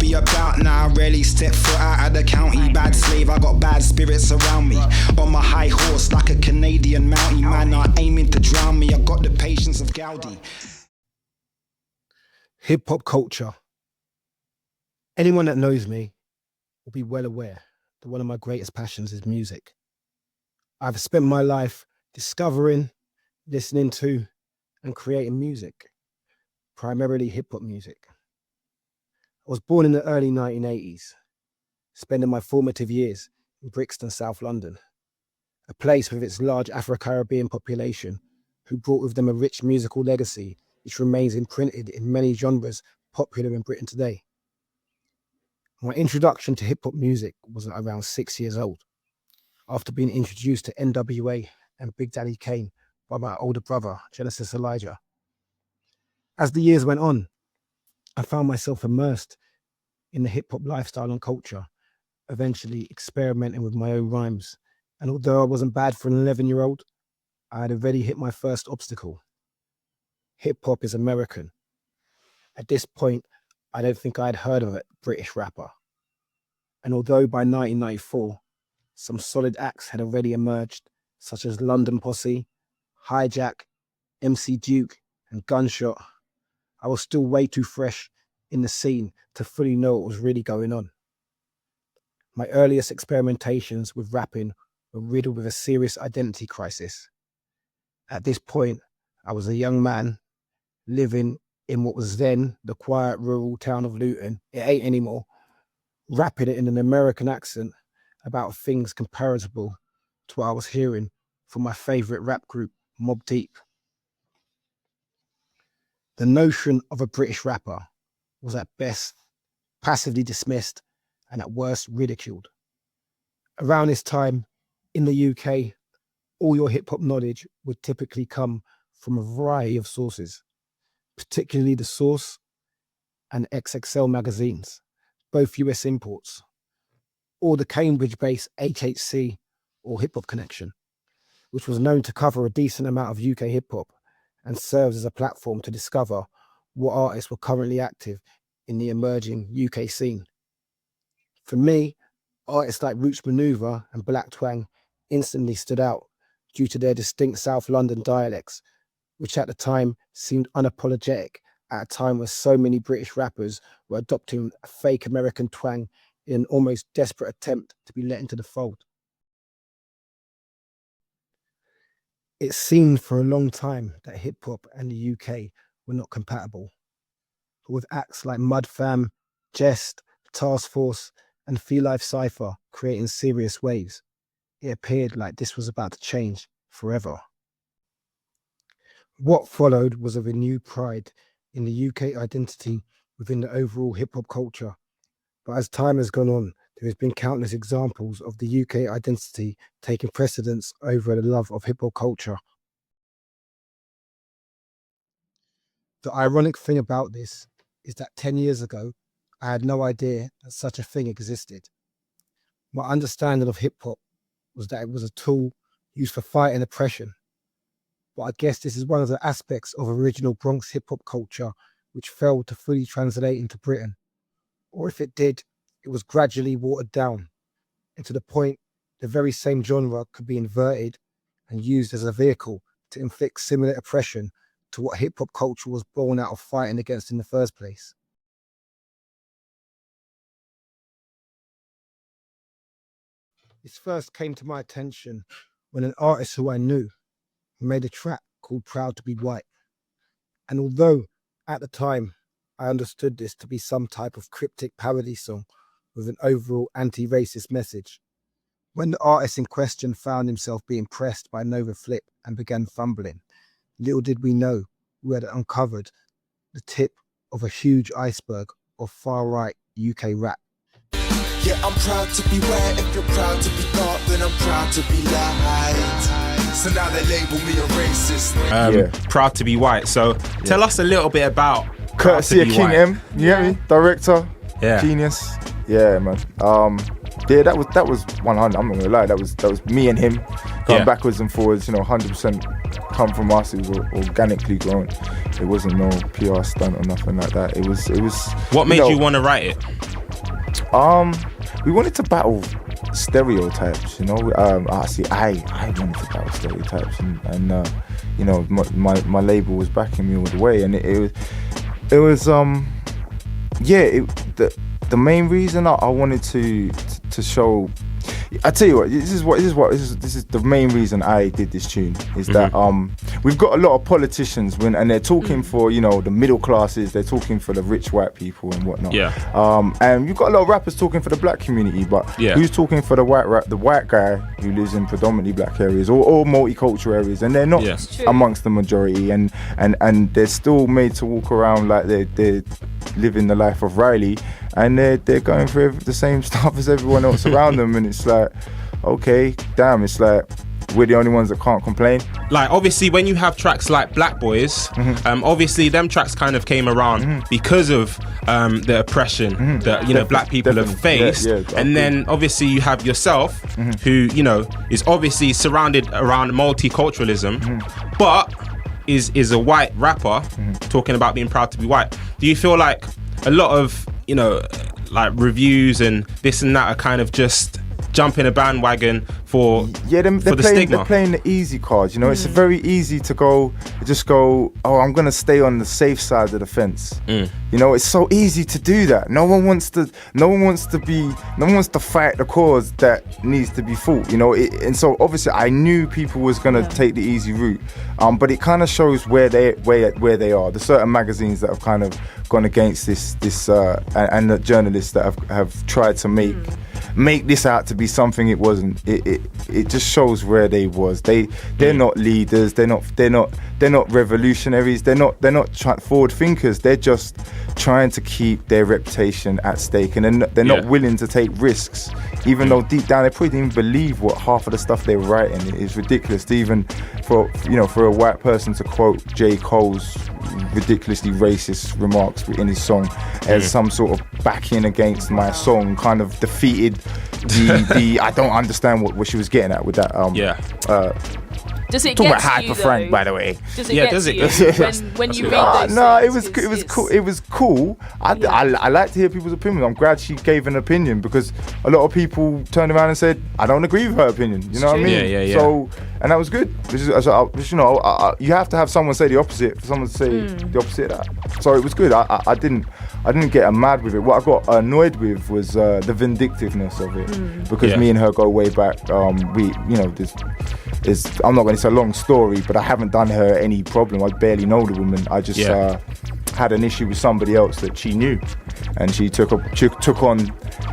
we about now? I rarely step foot out of the county. Bad slave, I got bad spirits around me. On my high horse like a Canadian Mountie. Man are aiming to drown me. I got the patience of Gaudi. Hip-hop culture. Anyone that knows me will be well aware that one of my greatest passions is music. I've spent my life discovering, listening to, and creating music, primarily hip-hop music. I was born in the early 1980s, spending my formative years in Brixton, South London, a place with its large Afro-Caribbean population who brought with them a rich musical legacy which remains imprinted in many genres popular in Britain today. My introduction to hip-hop music was around 6 years old, after being introduced to NWA and Big Daddy Kane by my older brother, Genesis Elijah. As the years went on, I found myself immersed in the hip-hop lifestyle and culture, eventually experimenting with my own rhymes. And although I wasn't bad for an 11-year-old, I had already hit my first obstacle. Hip-hop is American. At this point, I don't think I'd heard of a British rapper. And although by 1994, some solid acts had already emerged, such as London Posse, Hijack, MC Duke, and Gunshot, I was still way too fresh in the scene to fully know what was really going on. My earliest experimentations with rapping were riddled with a serious identity crisis. At this point, I was a young man living in what was then the quiet rural town of Luton. It ain't anymore. Rapping it in an American accent about things comparable to what I was hearing from my favourite rap group, Mobb Deep. The notion of a British rapper was at best passively dismissed and at worst ridiculed. Around this time, in the UK, all your hip-hop knowledge would typically come from a variety of sources, particularly The Source and XXL magazines, both US imports, or the Cambridge-based HHC or Hip Hop Connection, which was known to cover a decent amount of UK hip-hop and serves as a platform to discover what artists were currently active in the emerging UK scene. For me, artists like Roots Manuva and Black Twang instantly stood out due to their distinct South London dialects, which at the time seemed unapologetic at a time where so many British rappers were adopting a fake American twang in an almost desperate attempt to be let into the fold. It seemed for a long time that hip-hop and the UK were not compatible. But with acts like Mudfam, Jest, Task Force, and Feel Life Cypher creating serious waves, it appeared like this was about to change forever. What followed was a renewed pride in the UK identity within the overall hip-hop culture. But as time has gone on, there has been countless examples of the UK identity taking precedence over the love of hip-hop culture. The ironic thing about this is that 10 years ago, I had no idea that such a thing existed. My understanding of hip-hop was that it was a tool used for fighting oppression. But I guess this is one of the aspects of original Bronx hip-hop culture which failed to fully translate into Britain. Or if it did, it was gradually watered down, and to the point the very same genre could be inverted and used as a vehicle to inflict similar oppression to what hip-hop culture was born out of fighting against in the first place. This first came to my attention when an artist who I knew made a track called Proud to be White. And although at the time I understood this to be some type of cryptic parody song with an overall anti-racist message, when the artist in question found himself being pressed by Nova Flip and began fumbling, little did we know we had uncovered the tip of a huge iceberg of far-right UK rap. Yeah, I'm proud to be white. If you're proud to be dark, then I'm proud to be light. So now they label me a racist. Proud to be white. So tell us a little bit about courtesy of King white. M. You get me? Director, Yeah. genius. Yeah, man. Yeah, that was 100. I'm not gonna lie. That was me and him going backwards and forwards. 100% come from us. It was organically grown. It wasn't no PR stunt or nothing like that. It was. What made you want to write it? We wanted to battle stereotypes, you know. I wanted to battle stereotypes, and you know, my label was backing me all the way, and it was the main reason I wanted to show. I tell you what, this is the main reason I did this tune is that we've got a lot of politicians and they're talking for, you know, the middle classes, they're talking for the rich white people and whatnot. Yeah. And you've got a lot of rappers talking for the black community, but who's talking for the white guy who lives in predominantly black areas or multicultural areas, and they're not amongst the majority, and they're still made to walk around like they're living the life of Riley, and they're going through the same stuff as everyone else around them, and it's like, okay, damn, it's like we're the only ones that can't complain. Like, obviously, when you have tracks like Black Boys, obviously them tracks kind of came around because of the oppression that, you know, black people have faced. And then obviously you have yourself who, you know, is obviously surrounded around multiculturalism, but is a white rapper talking about being proud to be white. Do you feel like a lot of, you know, like reviews and this and that are kind of just jumping a bandwagon for the stigma? They're playing the easy cards, you know. It's very easy to go, oh, I'm gonna stay on the safe side of the fence. You know, it's so easy to do that. No one wants to fight the cause that needs to be fought, you know. And so obviously I knew people was gonna take the easy route, but it kind of shows where they are. There's certain magazines that have kind of gone against this and the journalists that have tried to make this out to be something it wasn't. It just shows where they was. They're not leaders. They're not revolutionaries. They're not forward thinkers. They're just trying to keep their reputation at stake, and they're not willing to take risks, even though deep down they probably didn't even believe what half of the stuff they were writing. It's ridiculous to even for a white person to quote J. Cole's ridiculously racist remarks in his song as some sort of backing against my song, kind of defeated the I don't understand what she was getting at with that. Does it talk get about Hyper Frank, by the way? Does it get to you when you read those No, things? it was cool. It was cool. I like to hear people's opinions. I'm glad she gave an opinion, because a lot of people turned around and said, I don't agree with her opinion. You know what I mean? Yeah. So, and that was good. You have to have someone say the opposite for someone to say the opposite of that. So it was good. I didn't get mad with it. What I got annoyed with was the vindictiveness of it, because me and her go way back. I'm not going to say a long story, but I haven't done her any problem. I barely know the woman. I just had an issue with somebody else that she knew, and she took on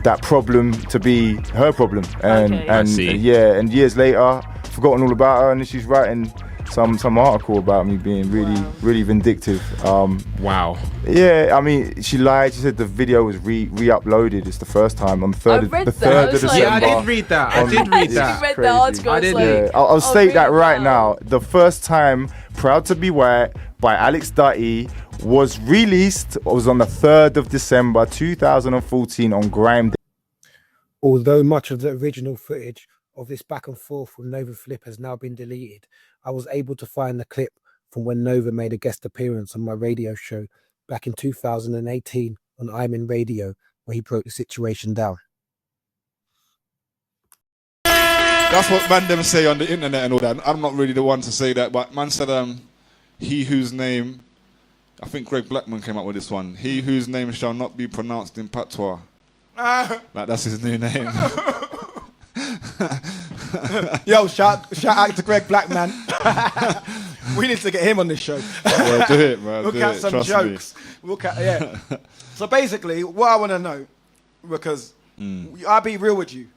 that problem to be her problem. And and years later, forgotten all about her, and she's writing some article about me being really vindictive. Wow. Yeah, I mean, she lied. She said the video was re-uploaded. It's the first time on the 3rd of December. Yeah, I did read that. I did read that. read the article. I did. Like, I'll state that right now. The first time Proud to Be White by Alex Dutty was released was on the 3rd of December 2014 on Grime Day. Although much of the original footage of this back and forth with Nova Flip has now been deleted, I was able to find the clip from when Nova made a guest appearance on my radio show back in 2018 on I'm in Radio, where he broke the situation down. That's what man them say on the internet and all that. I'm not really the one to say that, but man said he whose name, I think Greg Blackman came up with this one, he whose name shall not be pronounced in patois. Like that's his new name. Yo, shout out to Greg Blackman. We need to get him on this show. Yeah, do it, man. We'll catch some jokes. So basically, what I want to know, because I'll be real with you.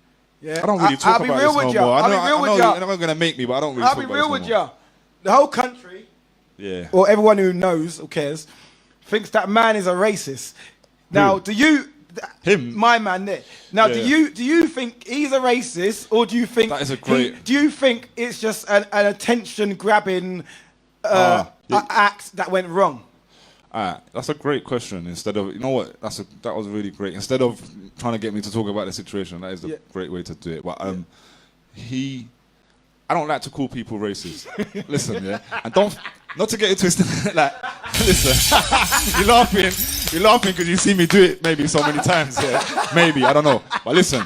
Yeah, I don't really talk about this no more. I know you're not going to make me, but I don't really talk about this no more. I'll be real with you. The whole country, or everyone who knows or cares, thinks that man is a racist. Now, do you... Him, my man there. Now, do you think he's a racist, or do you think that is a great? Do you think it's just an attention-grabbing act that went wrong? That's a great question. Instead of, you know what, that was really great. Instead of trying to get me to talk about the situation, that is a great way to do it. But I don't like to call people racist. Listen, and not to get it twisted. Like, listen, you're You're laughing because you see me do it maybe so many times. Yeah, maybe I don't know. But listen,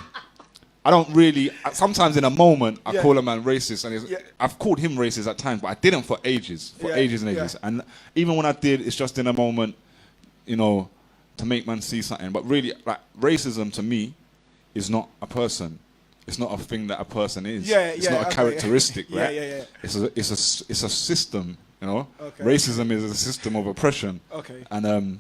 I don't really. Sometimes in a moment, I call a man racist, and I've called him racist at times, but I didn't for ages, ages and ages. And even when I did, it's just in a moment, you know, to make man see something. But really, like racism to me is not a person. It's not a thing that a person is. It's not a characteristic, right? It's a system. You know, racism is a system of oppression. And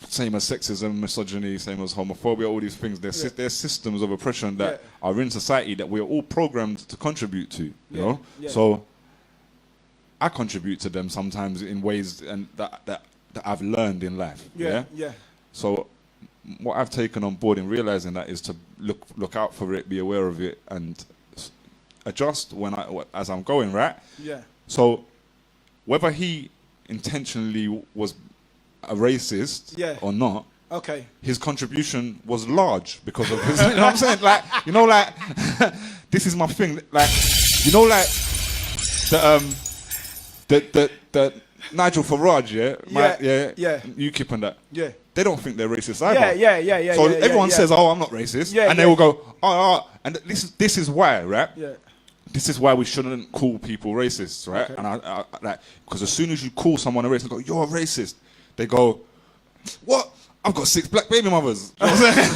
same as sexism, misogyny, same as homophobia, all these things. They're systems of oppression that are in society that we are all programmed to contribute to. You know, so I contribute to them sometimes in ways and that I've learned in life. So what I've taken on board in realizing that is to look out for it, be aware of it, and adjust as I'm going, right? So whether he intentionally was a racist or not, his contribution was large because of his. You know what I'm saying? Like, you know, like this is my thing. Like, you know, like the Nigel Farage, UKIP and that. They don't think they're racist either. So everyone says, "Oh, I'm not racist," and they will go, "Oh," and this is why, right? This is why we shouldn't call people racists, right? And I like, because as soon as you call someone a racist, go, "You're a racist," they go, "What? I've got 6 black baby mothers." You know what I'm saying?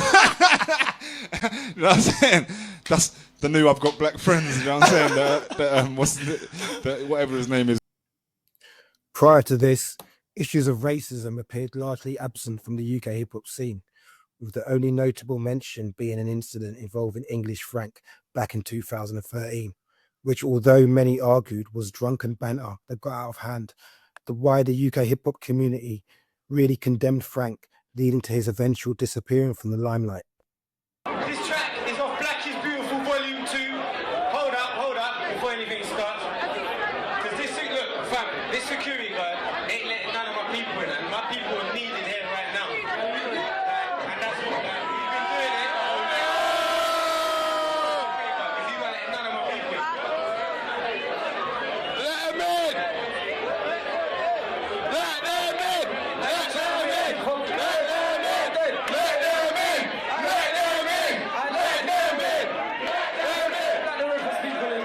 You know what I'm saying? That's the new "I've got black friends." You know what I'm saying? Whatever his name is. Prior to this, issues of racism appeared largely absent from the UK hip-hop scene, with the only notable mention being an incident involving English Frank back in 2013, which, although many argued was drunken banter that got out of hand, the wider UK hip-hop community really condemned Frank, leading to his eventual disappearing from the limelight. This track is off Black is Beautiful Volume 2. Hold up, before anything starts. Because look, fam, this security guard ain't letting none of my people in, and my people are needed here right now. And that's what, we've been doing it. Because he's not letting none of my people in. Let him in! Let them in! Let them in! Let them in! Let them in! Let them in! Let them in! Let the Rufus people in.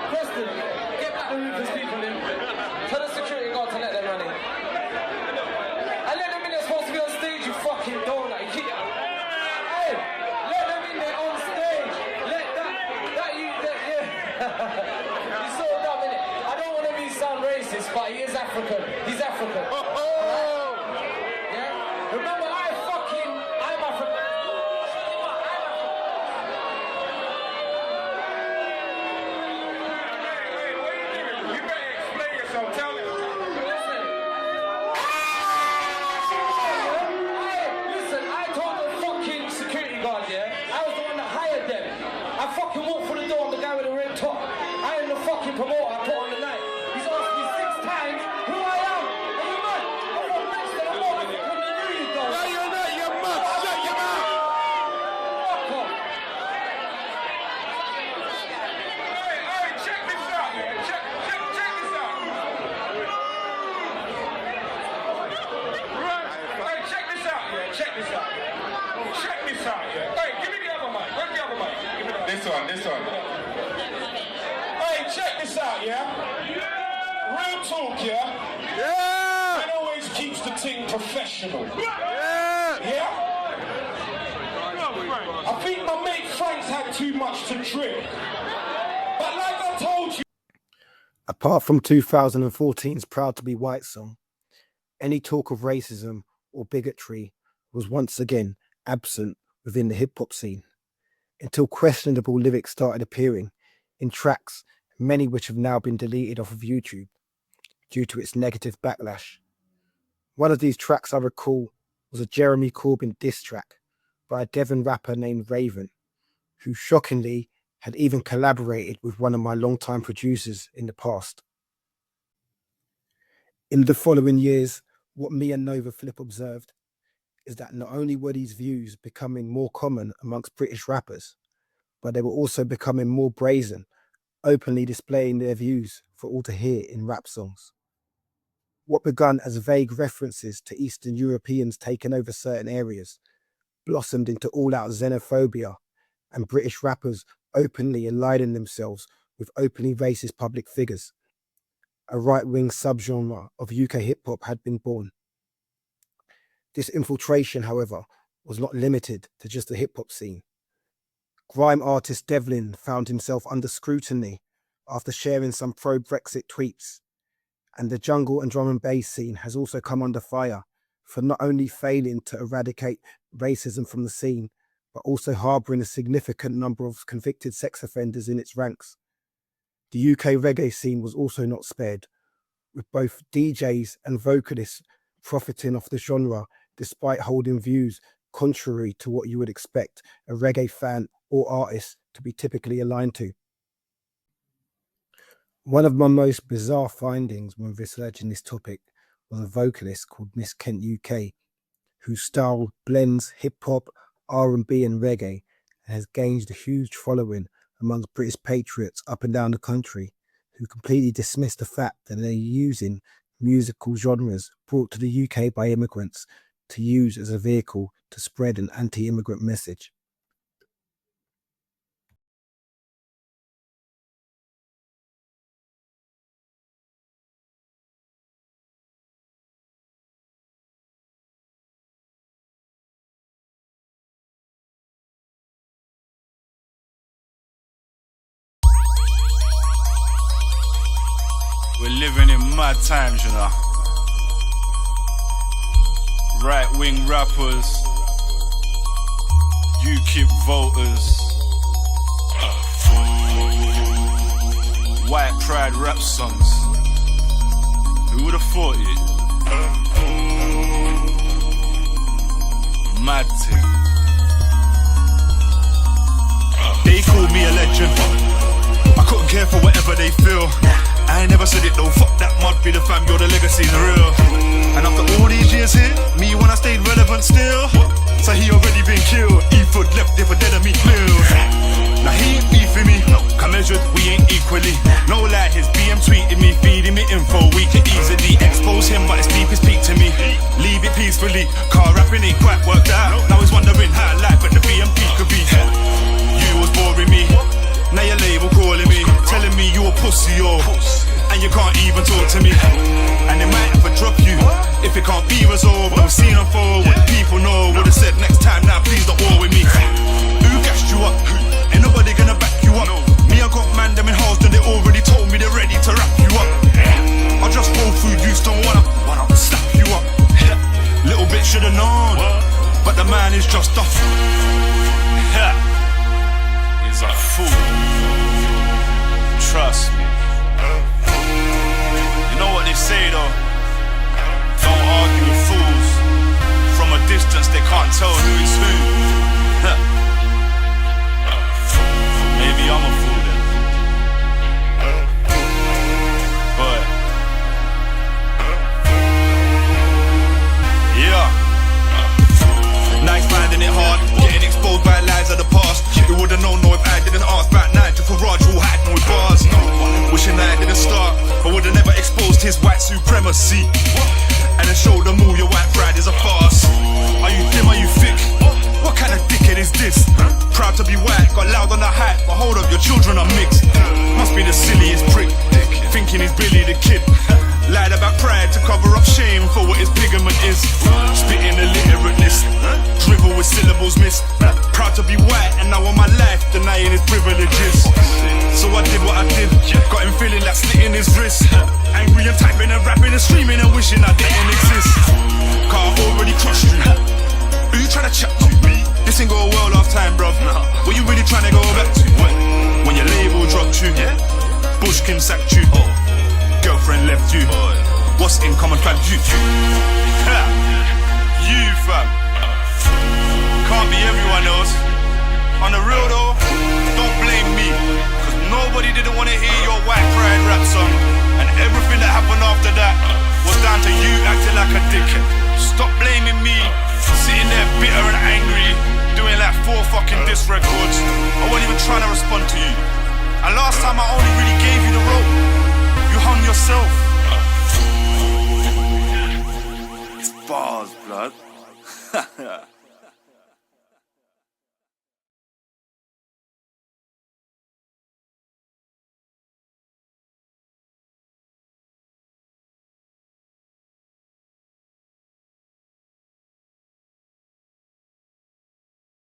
Preston, get back the Rufus people in. Tell the security guard to let them run in. And let them in, they're supposed to be on stage, you fucking donut. You keep... Hey, let them in, they're on stage. Let He's so dumb, innit? I don't want to sound racist, but he is African. He's African. Yeah? Remember, I'm African. You better explain yourself. Tell him. Listen, I told the fucking security guard, I was the one that hired them. I fucking walked through the door, I'm the guy with the red top. I am the fucking promoter I put on the night. He's asked me 6 times who I am. Are you mad? I'm from Brixton, I'm not African, you knew you guys. No, you're not, you're mad. Shut your mouth. Fuck off. Hey, check this out, Check this out. Right. Hey, check this out, Check this out. Check this out, Hey, give me the other mic. Where's the other mic? Give me that. This one. Hey, check this out, Real talk, Man always keeps the thing professional. Yeah? I think my mate Frank's had too much to drink. But like I told you... Apart from 2014's Proud to Be White song, any talk of racism or bigotry was once again absent within the hip-hop scene, until questionable lyrics started appearing in tracks, many which have now been deleted off of YouTube due to its negative backlash. One of these tracks I recall was a Jeremy Corbyn diss track by a Devon rapper named Raven, who shockingly had even collaborated with one of my longtime producers in the past. In the following years, what me and Nova Flip observed is that not only were these views becoming more common amongst British rappers, but they were also becoming more brazen, openly displaying their views for all to hear in rap songs. What begun as vague references to Eastern Europeans taking over certain areas blossomed into all-out xenophobia, and British rappers openly aligning themselves with openly racist public figures. A right-wing subgenre of UK hip-hop had been born. This infiltration, however, was not limited to just the hip-hop scene. Grime artist Devlin found himself under scrutiny after sharing some pro-Brexit tweets, and the jungle and drum and bass scene has also come under fire for not only failing to eradicate racism from the scene, but also harbouring a significant number of convicted sex offenders in its ranks. The UK reggae scene was also not spared, with both DJs and vocalists profiting off the genre despite holding views contrary to what you would expect a reggae fan or artist to be typically aligned to. One of my most bizarre findings when researching this topic was a vocalist called Miss Kent UK, whose style blends hip-hop, R&B and reggae, and has gained a huge following amongst British patriots up and down the country, who completely dismiss the fact that they're using musical genres brought to the UK by immigrants to use as a vehicle to spread an anti-immigrant message. We're living in mad times, you know. Right-wing rappers, UKIP voters, white pride rap songs. Who would have thought it? Mad thing. They call me a legend. I couldn't care for whatever they feel. I ain't never said it though, fuck that mud, be the fam, yo, the legacy's real. And after all these years here, me when I stayed relevant still. So he already been killed, Eford left there for dead of me clears. Now he ain't beefing me, come measured, we ain't equally. No lie, his BM tweeting me, feeding me info, we can easily expose him, but it's deepest peak to me. Leave it peacefully, car rapping ain't quite worked out. Now he's wondering how life at the BMP could be. You was boring me, now your label calling me, telling me you a pussy, yo, and you can't even talk to me. And they might ever drop you if it can't be resolved. But we've seen them fall, what the people know. Would've said next time, now please don't war with me. Who gassed you up? Ain't nobody gonna back you up. Me, I got man them in Halston, they already told me they're ready to wrap you up. I just roll food, you don't wanna slap you up. Little bit should've known, but the man is just a he's a fool. Trust me. You know what they say though? Don't argue with fools. From a distance they can't tell who is who. Maybe I'm a fool then. But yeah. Nice finding it hard, getting exposed by lies of the past. You would've known no if I didn't ask about Nigel Farage who hiding with bars. Wishing I didn't start, but would've never exposed his white supremacy. And then showed them all your white pride is a farce. Are you dim, are you thick? What kind of dickhead is this? Proud to be white, got loud on the hype, but hold up, your children are mixed. Must be the silliest prick, thinking he's Billy the Kid. Lied about pride to cover up shame for what his bigament is. Spitting illiterateness, drivel with syllables missed. Proud to be white and now on my life denying his privileges. So I did what I did, got him feeling like slitting his wrist. Angry and typing and rapping and screaming and wishing I didn't exist. Car already crushed you. Who you trying to chat to? This ain't go well last time, bruv. What you really trying to go back to? When your label dropped you, Bushkin sacked you, girlfriend left you. What's in common fam? You fam. Can't be everyone else. On the real though, don't blame me, cause nobody didn't want to hear your white pride rap song. And everything that happened after that was down to you acting like a dickhead. Stop blaming me, sitting there bitter and angry, doing like 4 fucking diss records. I wasn't even trying to respond to you. And last time I only really gave you the rope. You hung yourself. blood.